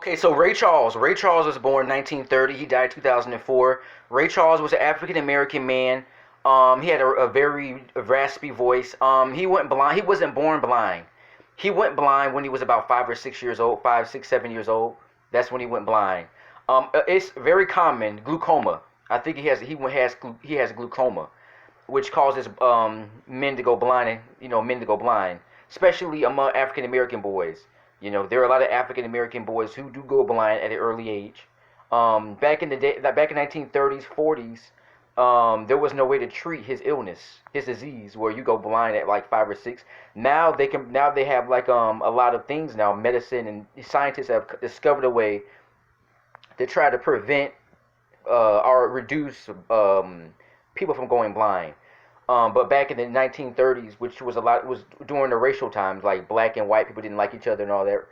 Okay, so Ray Charles. Ray Charles was born 1930. He died 2004. Ray Charles was an African American man. He had a very raspy voice. He went blind. He wasn't born blind. He went blind when he was about 5 or 6 years old. 5, 6, 7 years old. That's when he went blind. It's very common glaucoma. I think he has glaucoma, which causes men to go blind. Men to go blind, especially among African American boys. There are a lot of African American boys who do go blind at an early age. Back in the day, like back in 1930s, 40s, there was no way to treat his illness, his disease, where you go blind at like 5 or 6. Now they can. Now they have like a lot of things now. Medicine and scientists have discovered a way to try to prevent or reduce people from going blind. But back in the 1930s, which was was during the racial times, like black and white people didn't like each other and all that.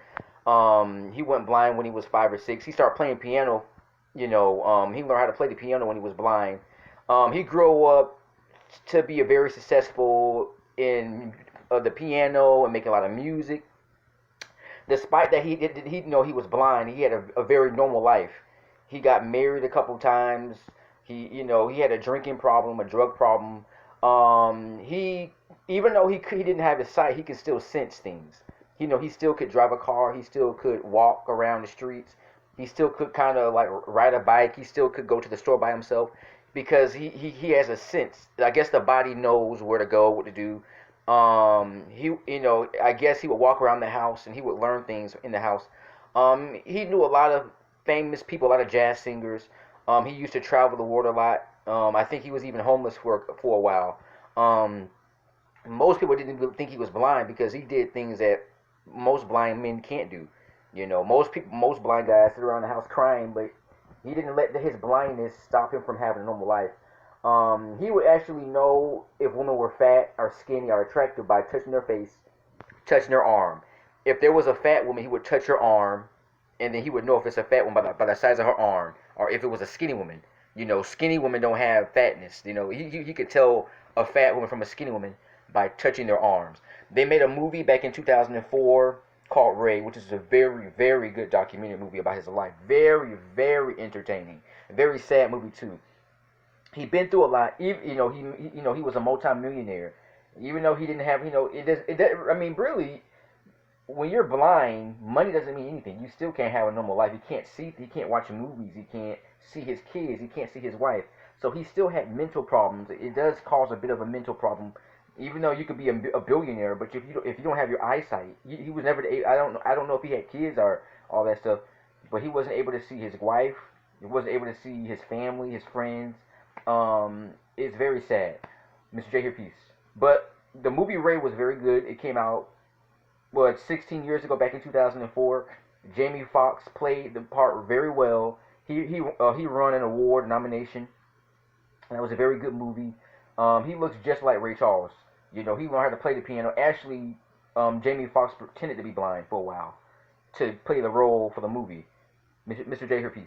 He went blind when he was 5 or 6. He started playing piano. He learned how to play the piano when he was blind. He grew up to be a very successful in the piano and making a lot of music. Despite that, he was blind. He had a very normal life. He got married a couple times. He had a drinking problem, a drug problem. He Even though he didn't have his sight, he could still sense things. He still could drive a car. He still could walk around the streets. He still could kind of like ride a bike. He still could go to the store by himself because he has a sense. I guess the body knows where to go, what to do. I guess he would walk around the house and he would learn things in the house. He knew a lot of famous people, a lot of jazz singers. He used to travel the world a lot. I think he was even homeless for a while. Most people didn't even think he was blind because he did things that most blind men can't do. Most blind guys sit around the house crying, but he didn't let his blindness stop him from having a normal life. He would actually know if women were fat or skinny or attractive by touching their face, touching their arm. If there was a fat woman, he would touch her arm, and then he would know if it's a fat woman by the size of her arm, or if it was a skinny woman. Skinny women don't have fatness. He could tell a fat woman from a skinny woman by touching their arms. They made a movie back in 2004 called Ray, which is a very, very good documentary movie about his life. Very, very entertaining. A very sad movie too. He been through a lot. He was a multi-millionaire. Even though he didn't have, I mean, really, when you're blind, money doesn't mean anything. You still can't have a normal life. He can't watch movies. He can't see his kids. He can't see his wife. So he still had mental problems. It does cause a bit of a mental problem, even though you could be a billionaire. But if you don't have your eyesight, he was never. I don't know if he had kids or all that stuff, but he wasn't able to see his wife. He wasn't able to see his family, his friends. It's very sad. Mr. J, here, peace. But the movie Ray was very good. It came out 16 years ago, back in 2004. Jamie Foxx played the part very well. He won an award nomination. That was a very good movie. He looks just like Ray Charles. He learned how to play the piano. Actually, Jamie Foxx pretended to be blind for a while to play the role for the movie. Mr. J, here, peace.